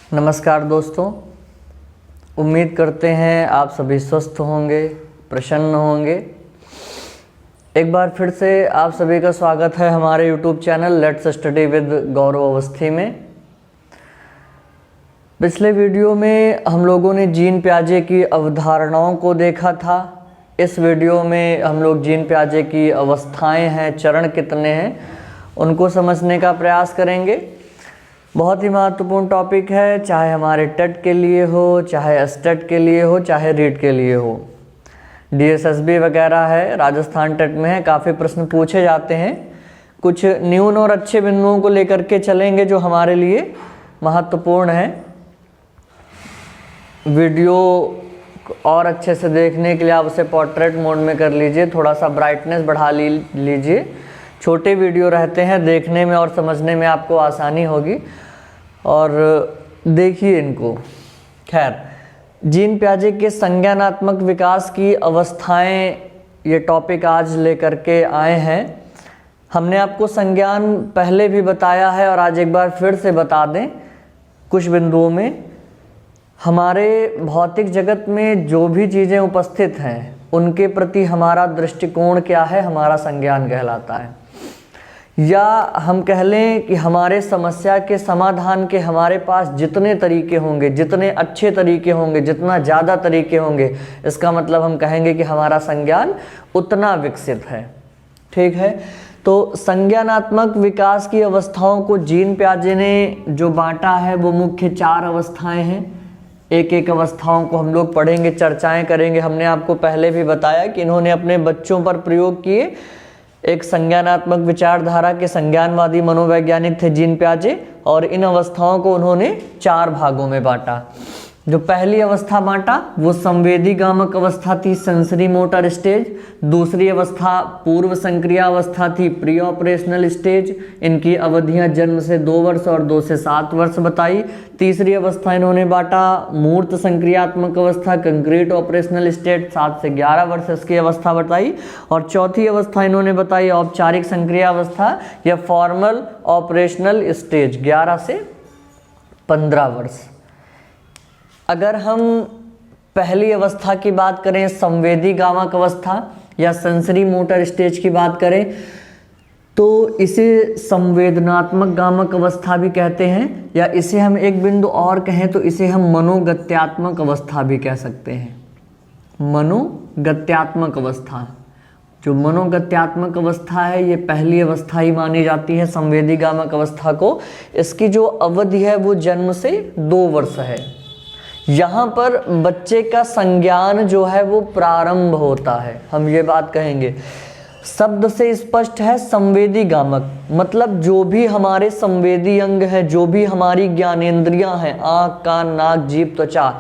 नमस्कार दोस्तों, उम्मीद करते हैं आप सभी स्वस्थ होंगे, प्रसन्न होंगे। एक बार फिर से आप सभी का स्वागत है हमारे YouTube channel let's study with Gaurav Awasthi में। पिछले वीडियो में हम लोगों ने जीन पियाजे की अवधारणाओं को देखा था। इस वीडियो में हम लोग जीन पियाजे की अवस्थाएं हैं, चरण कितने हैं, उनको समझने का प्रयास करेंगे। बहुत ही महत्वपूर्ण टॉपिक है, चाहे हमारे टेट के लिए हो, चाहे एसटेट के लिए हो, चाहे रीट के लिए हो। डीएसएसबी वगैरह है, राजस्थान टेट में है, काफ़ी प्रश्न पूछे जाते हैं। कुछ न्यून और अच्छे बिंदुओं को लेकर के चलेंगे जो हमारे लिए महत्वपूर्ण है। वीडियो और अच्छे से देखने के लिए आप उसे पोर्ट्रेट मोड में कर लीजिए, थोड़ा सा ब्राइटनेस बढ़ा लीजिए। छोटे वीडियो रहते हैं, देखने में और समझने में आपको आसानी होगी। और देखिए इनको। खैर, जीन पियाजे के संज्ञानात्मक विकास की अवस्थाएं, ये टॉपिक आज लेकर के आए हैं। हमने आपको संज्ञान पहले भी बताया है और आज एक बार फिर से बता दें कुछ बिंदुओं में। हमारे भौतिक जगत में जो भी चीज़ें उपस्थित हैं उनके प्रति हमारा दृष्टिकोण क्या है, हमारा संज्ञान कहलाता है। या हम कह लें कि हमारे समस्या के समाधान के हमारे पास जितने तरीके होंगे, जितने अच्छे तरीके होंगे, जितना ज़्यादा तरीके होंगे, इसका मतलब हम कहेंगे कि हमारा संज्ञान उतना विकसित है। ठीक है, तो संज्ञानात्मक विकास की अवस्थाओं को जीन पियाजे ने जो बांटा है वो मुख्य 4 अवस्थाएं हैं। एक एक अवस्थाओं को हम लोग पढ़ेंगे, चर्चाएं करेंगे। हमने आपको पहले भी बताया कि इन्होंने अपने बच्चों पर प्रयोग किए। एक संज्ञानात्मक विचारधारा के संज्ञानवादी मनोवैज्ञानिक थे जीन पियाजे, और इन अवस्थाओं को उन्होंने 4 भागों में बांटा। जो पहली अवस्था बांटा वो संवेदी गामक अवस्था थी, सेंसरी मोटर स्टेज। दूसरी अवस्था पूर्व संक्रिया अवस्था थी, प्री ऑपरेशनल स्टेज। इनकी अवधियां जन्म से 2 वर्ष और 2 से 7 वर्ष बताई। तीसरी अवस्था इन्होंने बांटा मूर्त संक्रियात्मक अवस्था, कंक्रीट ऑपरेशनल स्टेज, 7 से 11 वर्ष इसकी अवस्था बताई। और चौथी अवस्था इन्होंने बताई औपचारिक संक्रिया अवस्था या फॉर्मल ऑपरेशनल स्टेज, 11 से 15 वर्ष। अगर हम पहली अवस्था की बात करें, संवेदी गामक अवस्था या सेंसरी मोटर स्टेज की बात करें, तो इसे संवेदनात्मक गामक अवस्था भी कहते हैं, या इसे हम एक बिंदु और कहें तो इसे हम मनोगत्यात्मक अवस्था भी कह सकते हैं। मनोगत्यात्मक अवस्था, जो मनोगत्यात्मक अवस्था है, ये पहली अवस्था ही मानी जाती है संवेदी गामक अवस्था को। इसकी जो अवधि है वो जन्म से 2 वर्ष है। यहाँ पर बच्चे का संज्ञान जो है वो प्रारंभ होता है, हम ये बात कहेंगे। शब्द से स्पष्ट है संवेदी गामक, मतलब जो भी हमारे संवेदी अंग है, जो भी हमारी ज्ञानेंद्रियां हैं, आँख, कान, नाक, जीभ, त्वचा,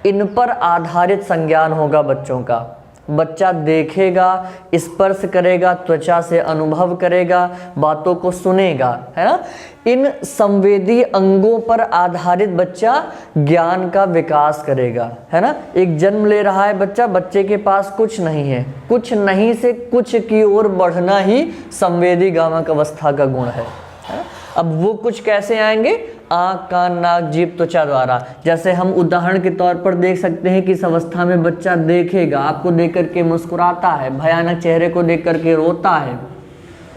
इन पर आधारित संज्ञान होगा बच्चों का। बच्चा देखेगा, स्पर्श करेगा, त्वचा से अनुभव करेगा, बातों को सुनेगा, है ना। इन संवेदी अंगों पर आधारित बच्चा ज्ञान का विकास करेगा, है ना। एक जन्म ले रहा है बच्चा, बच्चे के पास कुछ नहीं है, कुछ नहीं से कुछ की ओर बढ़ना ही संवेदी गामक अवस्था का गुण है ना? अब वो कुछ कैसे आएंगे? आँख, कान, नाक, जीभ, त्वचा द्वारा। जैसे हम उदाहरण के तौर पर देख सकते हैं कि इस अवस्था में बच्चा देखेगा, आपको देख करके मुस्कुराता है, भयानक चेहरे को देख करके रोता है,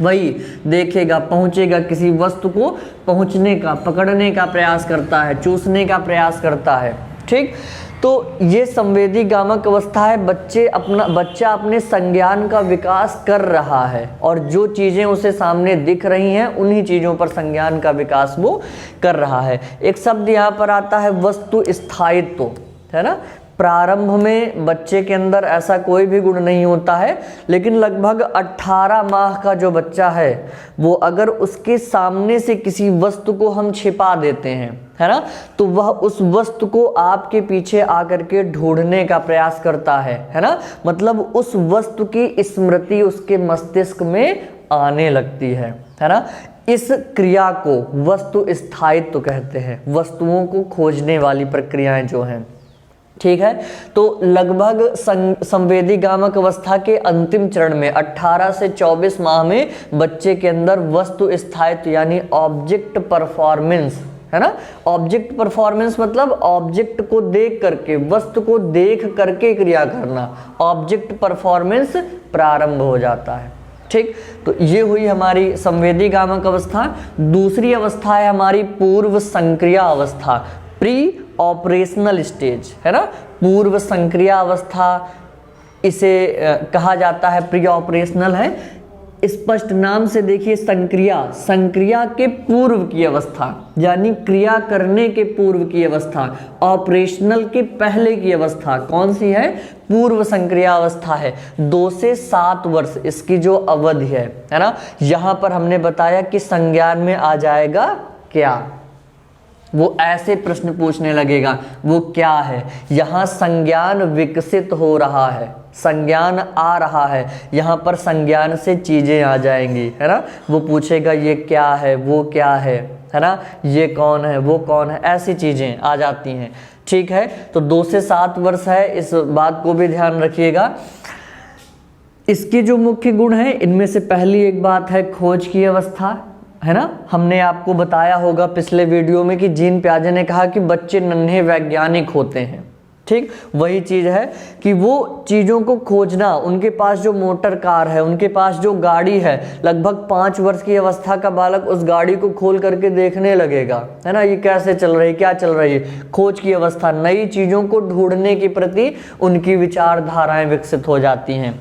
वही देखेगा, पहुंचेगा, किसी वस्तु को पहुंचने का, पकड़ने का प्रयास करता है, चूसने का प्रयास करता है। ठीक, तो ये संवेदी गामक अवस्था है। बच्चा अपने संज्ञान का विकास कर रहा है, और जो चीज़ें उसे सामने दिख रही हैं उन्हीं चीज़ों पर संज्ञान का विकास वो कर रहा है। एक शब्द यहाँ पर आता है वस्तु स्थायित्व, है ना। प्रारंभ में बच्चे के अंदर ऐसा कोई भी गुण नहीं होता है, लेकिन लगभग 18 माह का जो बच्चा है वो अगर उसके सामने से किसी वस्तु को हम छिपा देते हैं, है ना, तो वह उस वस्तु को आपके पीछे आकर के ढूंढने का प्रयास करता है ना। मतलब उस वस्तु की स्मृति उसके मस्तिष्क में आने लगती है ना। इस क्रिया को वस्तु स्थायित्व कहते हैं, वस्तुओं को खोजने वाली प्रक्रियाएं जो हैं। ठीक है, तो लगभग संवेदी गामक अवस्था के अंतिम चरण में 18 से 24 माह में बच्चे के अंदर वस्तु स्थायित्व यानी ऑब्जेक्ट परफॉर्मेंस है ना। ऑब्जेक्ट परफॉर्मेंस मतलब ऑब्जेक्ट को देख करके, वस्तु को देख करके क्रिया करना, ऑब्जेक्ट परफॉर्मेंस प्रारंभ हो जाता है। ठीक, तो ये हुई हमारी संवेदी गामक अवस्था। दूसरी अवस्था है हमारी पूर्व संक्रिया अवस्था, प्री ऑपरेशनल स्टेज, है ना। पूर्व संक्रिया अवस्था इसे कहा जाता है, प्री ऑपरेशनल है। स्पष्ट नाम से देखिए, संक्रिया, संक्रिया के पूर्व की अवस्था, यानी क्रिया करने के पूर्व की अवस्था, ऑपरेशनल के पहले की अवस्था कौन सी है? पूर्व संक्रिया अवस्था है। 2 से 7 वर्ष इसकी जो अवधि है ना। यहां पर हमने बताया कि संज्ञान में आ जाएगा क्या, वो ऐसे प्रश्न पूछने लगेगा, वो क्या है? यहां संज्ञान विकसित हो रहा है, संज्ञान आ रहा है, यहाँ पर संज्ञान से चीजें आ जाएंगी, है ना। वो पूछेगा ये क्या है, वो क्या है ना, ये कौन है, वो कौन है, ऐसी चीजें आ जाती हैं। ठीक है, तो 2 से 7 वर्ष है, इस बात को भी ध्यान रखिएगा। इसके जो मुख्य गुण हैं, इनमें से पहली एक बात है खोज की अवस्था, है ना। हमने आपको बताया होगा पिछले वीडियो में कि जीन पियाजे ने कहा कि बच्चे नन्हे वैज्ञानिक होते हैं। ठीक, वही चीज है कि वो चीजों को खोजना, उनके पास जो मोटर कार है, उनके पास जो गाड़ी है, लगभग 5 वर्ष की अवस्था का बालक उस गाड़ी को खोल करके देखने लगेगा, है ना, ये कैसे चल रही है, क्या चल रही है। खोज की अवस्था, नई चीजों को ढूंढने के प्रति उनकी विचारधाराएं विकसित हो जाती हैं।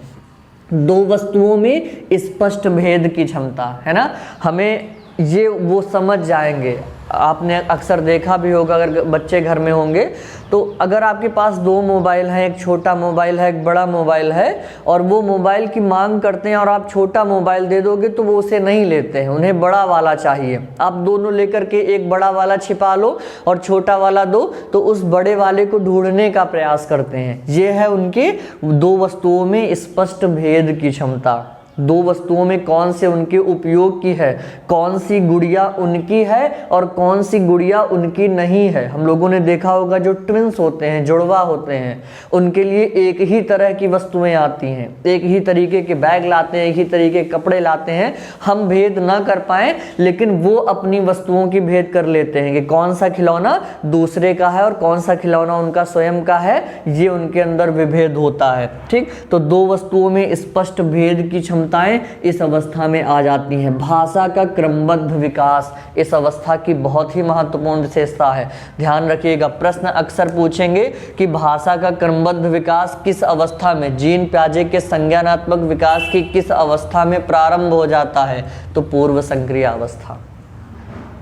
2 वस्तुओं में स्पष्ट भेद की क्षमता, है ना, हमें ये वो समझ जाएंगे। आपने अक्सर देखा भी होगा, अगर बच्चे घर में होंगे तो अगर आपके पास 2 मोबाइल हैं, एक छोटा मोबाइल है, एक बड़ा मोबाइल है, और वो मोबाइल की मांग करते हैं और आप छोटा मोबाइल दे दोगे तो वो उसे नहीं लेते हैं, उन्हें बड़ा वाला चाहिए। आप दोनों लेकर के एक बड़ा वाला छिपा लो और छोटा वाला दो, तो उस बड़े वाले को ढूंढने का प्रयास करते हैं। ये है उनके 2 वस्तुओं में स्पष्ट भेद की क्षमता। 2 वस्तुओं में कौन से उनके उपयोग की है, कौन सी गुड़िया उनकी है और कौन सी गुड़िया उनकी नहीं है। हम लोगों ने देखा होगा जो ट्विंस होते हैं, जुड़वा होते हैं, उनके लिए एक ही तरह की वस्तुएं आती हैं, एक ही तरीके के बैग लाते हैं, एक ही तरीके के कपड़े लाते हैं। हम भेद ना कर पाए लेकिन वो अपनी वस्तुओं की भेद कर लेते हैं कि कौन सा खिलौना दूसरे का है और कौन सा खिलौना उनका स्वयं का है, ये उनके अंदर विभेद होता है। ठीक, तो 2 वस्तुओं में स्पष्ट भेद की क्षमता इस अवस्था में आ जाती हैं। भाषा का क्रमबद्ध विकास इस अवस्था की बहुत ही महत्वपूर्ण विशेषता है। ध्यान रखिएगा, प्रश्न अक्सर पूछेंगे कि भाषा का क्रमबद्ध विकास किस अवस्था में, जीन पियाजे के संज्ञानात्मक विकास की किस अवस्था में प्रारंभ हो जाता है? तो पूर्व संक्रिया अवस्था।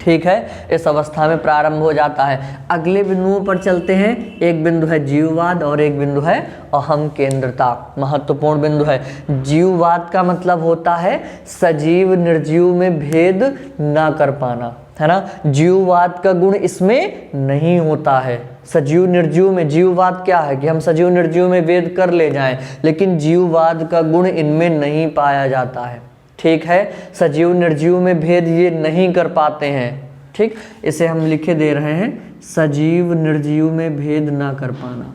ठीक है, इस अवस्था में प्रारंभ हो जाता है। अगले बिंदुओं पर चलते हैं। एक बिंदु है जीववाद और एक बिंदु है अहम केंद्रता। महत्वपूर्ण बिंदु है। जीववाद का मतलब होता है सजीव निर्जीव में भेद ना कर पाना, है ना। जीववाद का गुण इसमें नहीं होता है। सजीव निर्जीव में, जीववाद क्या है कि हम सजीव निर्जीव में भेद कर ले जाएं, लेकिन जीववाद का गुण इनमें नहीं पाया जाता है। ठीक है, सजीव निर्जीव में भेद ये नहीं कर पाते हैं। ठीक, इसे हम लिखे दे रहे हैं, सजीव निर्जीव में भेद ना कर पाना,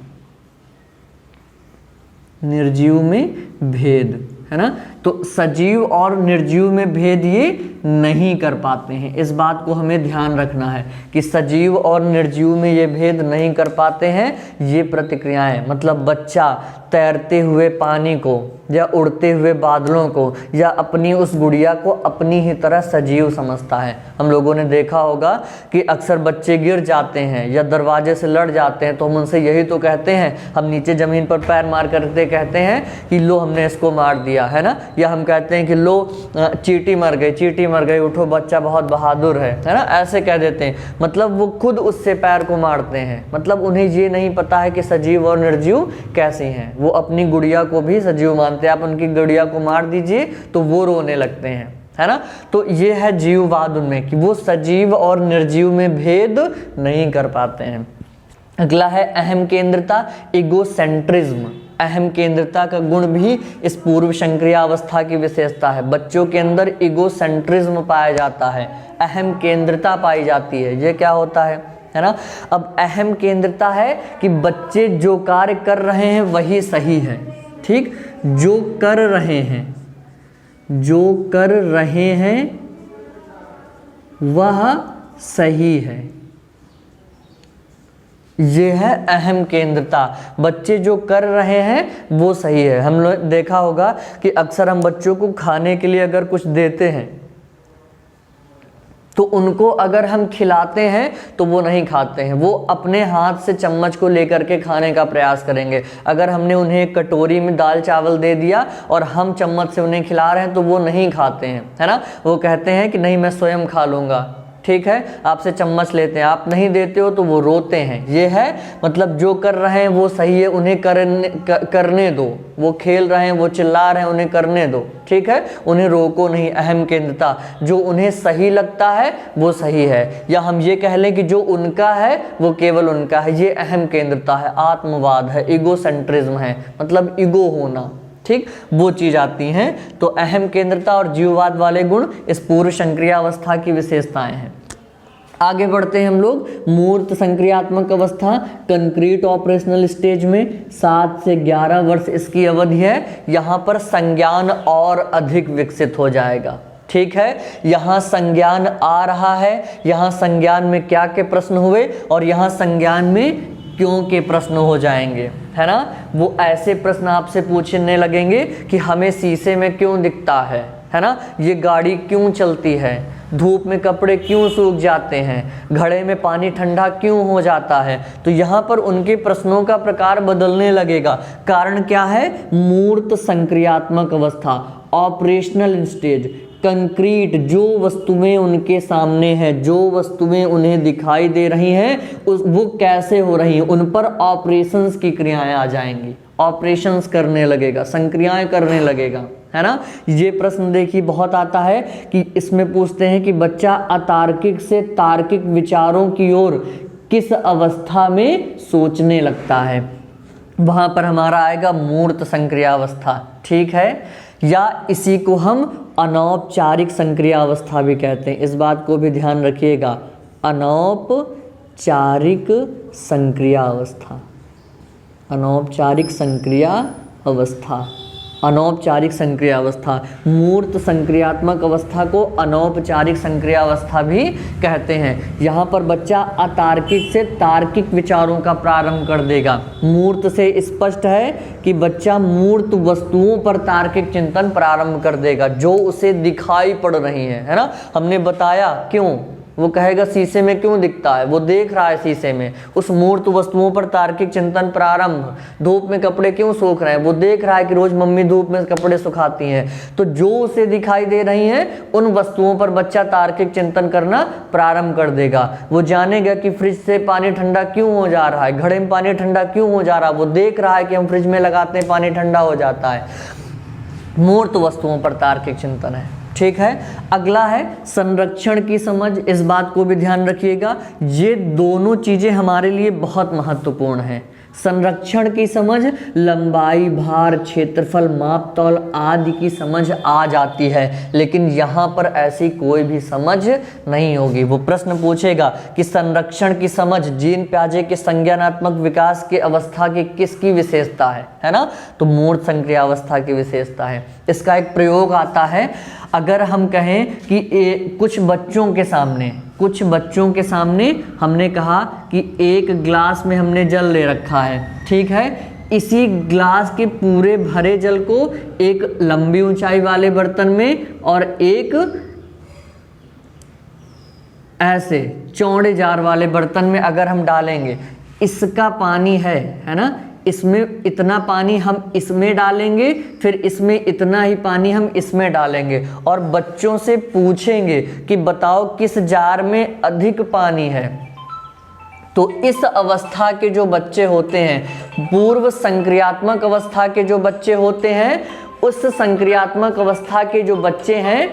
निर्जीव में भेद, है ना। तो सजीव और निर्जीव में भेद ये नहीं कर पाते हैं। इस बात को हमें ध्यान रखना है कि सजीव और निर्जीव में ये भेद नहीं कर पाते हैं। ये प्रतिक्रियाएं, मतलब बच्चा तैरते हुए पानी को या उड़ते हुए बादलों को या अपनी उस गुड़िया को अपनी ही तरह सजीव समझता है। हम लोगों ने देखा होगा कि अक्सर बच्चे गिर जाते हैं या दरवाजे से लड़ जाते हैं तो हम उनसे यही तो कहते हैं, हम नीचे ज़मीन पर पैर मार करके कहते हैं कि लो हमने इसको मार दिया, है ना। या हम कहते हैं कि लो चींटी मर गई, चींटी मर गई, उठो बच्चा बहुत बहादुर है ना, ऐसे कह देते हैं। मतलब वो खुद उससे पैर को मारते हैं। मतलब उन्हें ये नहीं पता है कि सजीव और निर्जीव कैसे हैं। वो अपनी गुड़िया को भी सजीव मानते हैं। आप उनकी गुड़िया को मार दीजिए तो वो रोने लगते हैं, है ना। तो ये है जीववाद उनमें कि वो सजीव और निर्जीव में भेद नहीं कर पाते हैं। अगला है अहम केंद्रता, इगोसेंट्रिज्म। अहम केंद्रता का गुण भी इस पूर्व संक्रिया अवस्था की विशेषता है। बच्चों के अंदर इगोसेंट्रिज्म पाया जाता है, अहम केंद्रता पाई जाती है। ये क्या होता है ना। अब अहम केंद्रता है कि बच्चे जो कार्य कर रहे हैं वही सही है। ठीक, जो कर रहे हैं, जो कर रहे हैं वह सही है। ये है अहम केंद्रता, बच्चे जो कर रहे हैं वो सही है। हम लोग देखा होगा कि अक्सर हम बच्चों को खाने के लिए अगर कुछ देते हैं तो उनको अगर हम खिलाते हैं तो वो नहीं खाते हैं, वो अपने हाथ से चम्मच को लेकर के खाने का प्रयास करेंगे। अगर हमने उन्हें एक कटोरी में दाल चावल दे दिया और हम चम्मच से उन्हें खिला रहे हैं तो वो नहीं खाते हैं, है ना। वो कहते हैं कि नहीं मैं स्वयं खा लूँगा, ठीक है, आपसे चम्मच लेते हैं, आप नहीं देते हो तो वो रोते हैं। ये है मतलब जो कर रहे हैं वो सही है, उन्हें करने दो। वो खेल रहे हैं, वो चिल्ला रहे हैं, उन्हें करने दो, ठीक है, उन्हें रोको नहीं। अहम केंद्रता, जो उन्हें सही लगता है वो सही है, या हम ये कह लें कि जो उनका है वो केवल उनका है। ये अहम केंद्रता है, आत्मवाद है, ईगोसेंट्रिज्म है, मतलब ईगो होना, ठीक, वो चीज आती हैं। तो अहम केंद्रता और जीववाद वाले गुण इस पूर्व संक्रियावस्था की विशेषताएं हैं। आगे बढ़ते हैं हम लोग मूर्त संक्रियात्मक अवस्था, कंक्रीट ऑपरेशनल स्टेज में 7 से 11 वर्ष इसकी अवधि है। यहाँ पर संज्ञान और अधिक विकसित हो जाएगा, ठीक है। यहाँ संज्ञान आ रहा है, यहाँ संज्ञान में क्या के प्रश्न हुए और यहाँ संज्ञान में क्यों के प्रश्न हो जाएंगे, है ना। वो ऐसे प्रश्न आपसे पूछने लगेंगे कि हमें शीशे में क्यों दिखता है ना, ये गाड़ी क्यों चलती है, धूप में कपड़े क्यों सूख जाते हैं, घड़े में पानी ठंडा क्यों हो जाता है। तो यहाँ पर उनके प्रश्नों का प्रकार बदलने लगेगा। कारण क्या है, मूर्त संक्रियात्मक अवस्था, ऑपरेशनल स्टेज, कंक्रीट, जो वस्तुएं उनके सामने हैं, जो वस्तुएं उन्हें दिखाई दे रही हैं वो कैसे हो रही हैं, उन पर ऑपरेशंस की क्रियाएं आ जाएंगी, ऑपरेशंस करने लगेगा, संक्रियाएं करने लगेगा, है ना। ये प्रश्न देखिए बहुत आता है कि इसमें पूछते हैं कि बच्चा अतार्किक से तार्किक विचारों की ओर किस अवस्था में सोचने लगता है। वहां पर हमारा आएगा मूर्त संक्रियावस्था, ठीक है, या इसी को हम अनौपचारिक संक्रियावस्था भी कहते हैं। इस बात को भी ध्यान रखिएगा, अनौपचारिक संक्रियावस्था, अनौपचारिक संक्रिया अवस्था, अनौपचारिक संक्रियावस्था। मूर्त संक्रियात्मक अवस्था को अनौपचारिक संक्रियावस्था भी कहते हैं। यहाँ पर बच्चा अतार्किक से तार्किक विचारों का प्रारंभ कर देगा। मूर्त से स्पष्ट है कि बच्चा मूर्त वस्तुओं पर तार्किक चिंतन प्रारंभ कर देगा जो उसे दिखाई पड़ रही है ना। हमने बताया क्यों, वो कहेगा शीशे में क्यों दिखता है, वो देख रहा है शीशे में, उस मूर्त वस्तुओं पर तार्किक चिंतन प्रारंभ। धूप में कपड़े क्यों सूख रहे हैं, वो देख रहा है कि रोज मम्मी धूप में कपड़े सुखाती हैं। तो जो उसे दिखाई दे रही हैं उन वस्तुओं पर बच्चा तार्किक चिंतन करना प्रारंभ कर देगा। वो जानेगा कि फ्रिज से पानी ठंडा क्यों हो जा रहा है, घड़े में पानी ठंडा क्यों हो जा रहा है, वो देख रहा है कि हम फ्रिज में लगाते हैं पानी ठंडा हो जाता है। मूर्त वस्तुओं पर तार्किक चिंतन है, ठीक है। अगला है संरक्षण की समझ। इस बात को भी ध्यान रखिएगा, ये दोनों चीजें हमारे लिए बहुत महत्वपूर्ण हैं। संरक्षण की समझ, लंबाई, भार, क्षेत्रफल, मापतौल आदि की समझ आ जाती है, लेकिन यहाँ पर ऐसी कोई भी समझ नहीं होगी। वो प्रश्न पूछेगा कि संरक्षण की समझ जीन प्याजे के संज्ञानात्मक विकास के अवस्था की किसकी विशेषता है ना। तो मूर्त संक्रियावस्था की विशेषता है। इसका एक प्रयोग आता है, अगर हम कहें कि कुछ बच्चों के सामने हमने कहा कि एक ग्लास में हमने जल ले रखा है, ठीक है। इसी ग्लास के पूरे भरे जल को एक लंबी ऊंचाई वाले बर्तन में और एक ऐसे चौड़े जार वाले बर्तन में अगर हम डालेंगे, इसका पानी है ना, इसमें इतना पानी हम इसमें डालेंगे, फिर इसमें इतना ही पानी हम इसमें डालेंगे और बच्चों से पूछेंगे कि बताओ किस जार में अधिक पानी है। तो इस अवस्था के जो बच्चे होते हैं, पूर्व संक्रियात्मक अवस्था के जो बच्चे होते हैं, उस संक्रियात्मक अवस्था के जो बच्चे हैं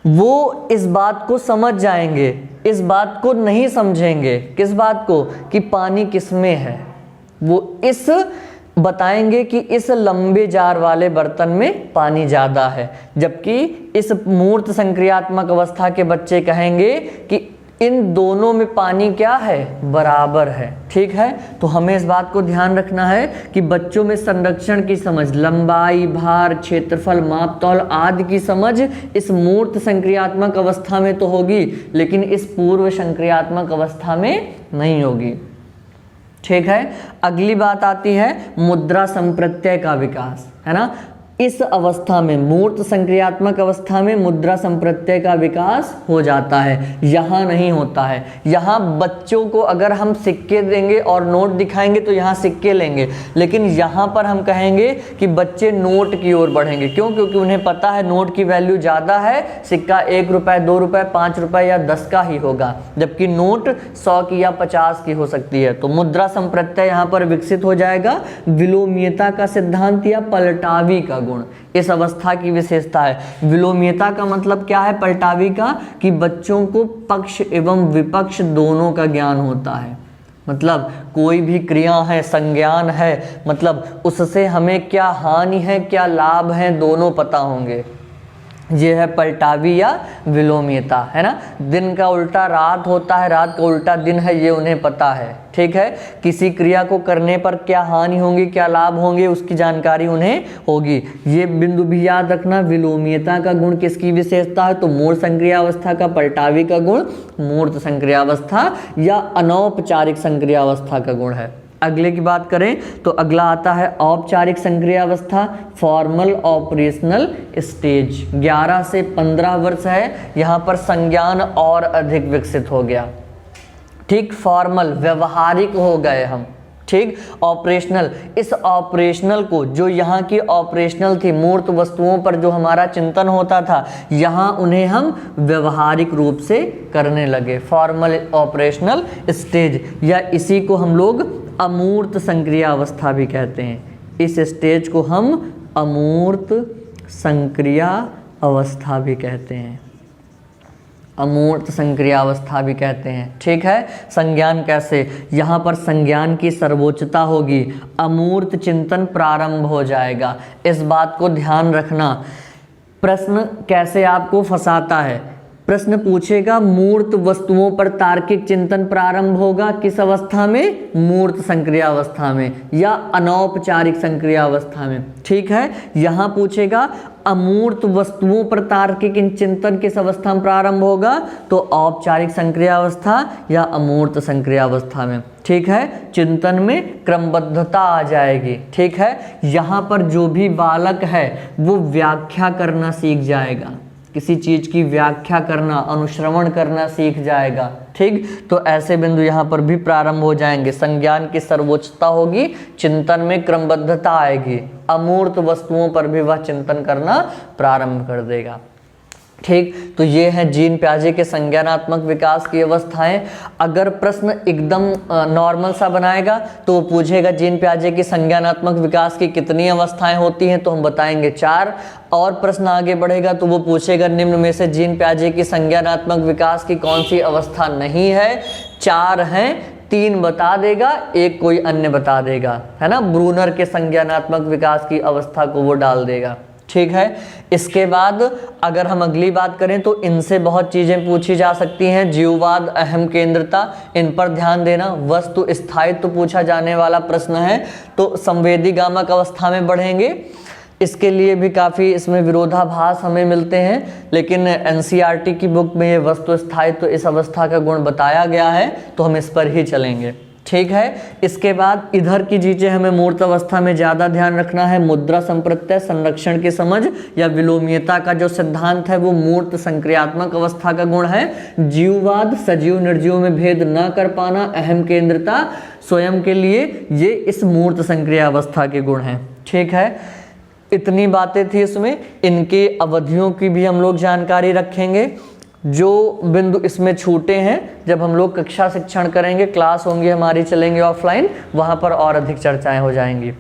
वो इस बात को समझ जाएंगे, इस बात को नहीं समझेंगे। किस बात को, कि पानी किसमें है। वो इस बताएंगे कि इस लंबे जार वाले बर्तन में पानी ज़्यादा है, जबकि इस मूर्त संक्रियात्मक अवस्था के बच्चे कहेंगे कि इन दोनों में पानी क्या है, बराबर है। ठीक है, तो हमें इस बात को ध्यान रखना है कि बच्चों में संरक्षण की समझ, लंबाई, भार, क्षेत्रफल, माप तौल आदि की समझ इस मूर्त संक्रियात्मक अवस्था में तो होगी, लेकिन इस पूर्व संक्रियात्मक अवस्था में नहीं होगी। ठीक है, अगली बात आती है मुद्रा संप्रत्यय का विकास, है ना। इस अवस्था में, मूर्त संक्रियात्मक अवस्था में मुद्रा संप्रत्यय का विकास हो जाता है, यहाँ नहीं होता है। यहाँ बच्चों को अगर हम सिक्के देंगे और नोट दिखाएंगे तो यहाँ सिक्के लेंगे, लेकिन यहाँ पर हम कहेंगे कि बच्चे नोट की ओर बढ़ेंगे। क्यों? क्योंकि उन्हें पता है नोट की वैल्यू ज़्यादा है, सिक्का 1 रुपये, 2 रुपये, 5 रुपये या 10 का ही होगा, जबकि नोट 100 की या 50 की हो सकती है। तो मुद्रा संप्रत्यय यहाँ पर विकसित हो जाएगा। विलोमीयता का सिद्धांत या पलटावी का गुण इस अवस्था की विशेषता है। विलोमीयता का मतलब क्या है पलटावी का, कि बच्चों को पक्ष एवं विपक्ष दोनों का ज्ञान होता है। मतलब कोई भी क्रिया है, संज्ञान है, मतलब उससे हमें क्या हानि है, क्या लाभ है, दोनों पता होंगे। ये है पलटावी या विलोमीयता, है ना। दिन का उल्टा रात होता है, रात का उल्टा दिन है, ये उन्हें पता है। ठीक है, किसी क्रिया को करने पर क्या हानि होंगी, क्या लाभ होंगे, उसकी जानकारी उन्हें होगी। ये बिंदु भी याद रखना। विलोमीयता का गुण किसकी विशेषता है? तो मूर्त संक्रियावस्था का। पलटावी का गुण मूर्त संक्रियावस्था या अनौपचारिक संक्रियावस्था का गुण है। अगले की बात करें तो अगला आता है औपचारिक संक्रियावस्था, फॉर्मल ऑपरेशनल स्टेज। 11 से 15 वर्ष है, यहाँ पर संज्ञान और अधिक विकसित हो गया। ठीक, फॉर्मल व्यवहारिक हो गए हम। ठीक, ऑपरेशनल, इस ऑपरेशनल को, जो यहाँ की ऑपरेशनल थी, मूर्त वस्तुओं पर जो हमारा चिंतन होता था, यहाँ उन्हें हम व्यवहारिक रूप से करने लगे। फॉर्मल ऑपरेशनल स्टेज, या इसी को हम लोग अमूर्त संक्रिया अवस्था भी कहते हैं। इस स्टेज को हम अमूर्त संक्रिया अवस्था भी कहते हैं। अमूर्त संक्रिया अवस्था भी कहते हैं। ठीक है, संज्ञान कैसे? यहाँ पर संज्ञान की सर्वोच्चता होगी, अमूर्त चिंतन प्रारंभ हो जाएगा। इस बात को ध्यान रखना। प्रश्न कैसे आपको फंसाता है? प्रश्न पूछेगा मूर्त वस्तुओं पर तार्किक चिंतन प्रारंभ होगा किस अवस्था में? मूर्त संक्रिया अवस्था में या अनौपचारिक संक्रिया अवस्था में। ठीक है, यहाँ पूछेगा अमूर्त वस्तुओं पर तार्किक चिंतन किस अवस्था में प्रारंभ होगा? तो औपचारिक संक्रिया अवस्था या अमूर्त संक्रिया अवस्था में। ठीक है, चिंतन में क्रमबद्धता आ जाएगी। ठीक है, यहाँ पर जो भी बालक है वो व्याख्या करना सीख जाएगा, किसी चीज की व्याख्या करना, अनुश्रवण करना सीख जाएगा। ठीक, तो ऐसे बिंदु यहाँ पर भी प्रारंभ हो जाएंगे। संज्ञान की सर्वोच्चता होगी, चिंतन में क्रमबद्धता आएगी, अमूर्त वस्तुओं पर भी वह चिंतन करना प्रारंभ कर देगा। ठीक, तो ये है जीन प्याजे के संज्ञानात्मक विकास की अवस्थाएं। अगर प्रश्न एकदम नॉर्मल सा बनाएगा तो वो पूछेगा जीन प्याजे की संज्ञानात्मक विकास की कितनी अवस्थाएं होती हैं, तो हम बताएंगे 4। और प्रश्न आगे बढ़ेगा तो वो पूछेगा निम्न में से जीन प्याजे की संज्ञानात्मक विकास की कौन सी अवस्था नहीं है? 4 हैं, 3 बता देगा, 1 कोई अन्य बता देगा, है ना। ब्रूनर के संज्ञानात्मक विकास की अवस्था को वो डाल देगा। ठीक है, इसके बाद अगर हम अगली बात करें तो इनसे बहुत चीज़ें पूछी जा सकती हैं। जीववाद, अहम केंद्रता, इन पर ध्यान देना। वस्तु स्थायित्व पूछा जाने वाला प्रश्न है, तो संवेदीगामक अवस्था में बढ़ेंगे। इसके लिए भी काफ़ी इसमें विरोधाभास हमें मिलते हैं, लेकिन एनसीईआरटी की बुक में ये वस्तु स्थायित्व इस अवस्था का गुण बताया गया है, तो हम इस पर ही चलेंगे। ठीक है, इसके बाद इधर की चीजें हमें मूर्त अवस्था में ज़्यादा ध्यान रखना है। मुद्रा संप्रत्यय, संरक्षण की समझ या विलोमीयता का जो सिद्धांत है वो मूर्त संक्रियात्मक अवस्था का गुण है। जीववाद, सजीव निर्जीव में भेद न कर पाना, अहम केंद्रता स्वयं के लिए, ये इस मूर्त संक्रिया अवस्था के गुण हैं। ठीक है, इतनी बातें थी इसमें। इनकी अवधियों की भी हम लोग जानकारी रखेंगे। जो बिंदु इसमें छूटे हैं, जब हम लोग कक्षा शिक्षण करेंगे, क्लास होंगी हमारी, चलेंगे ऑफलाइन, वहाँ पर और अधिक चर्चाएं हो जाएंगी।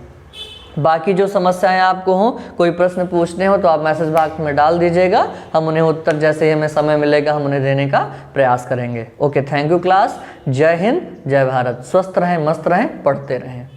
बाकी जो समस्याएं आपको हों, कोई प्रश्न पूछने हो तो आप मैसेज बॉक्स में डाल दीजिएगा, हम उन्हें उत्तर जैसे ही हमें समय मिलेगा हम उन्हें देने का प्रयास करेंगे। Okay, thank you class. जय हिंद, जय भारत। स्वस्थ रहें, मस्त रहें, पढ़ते रहें।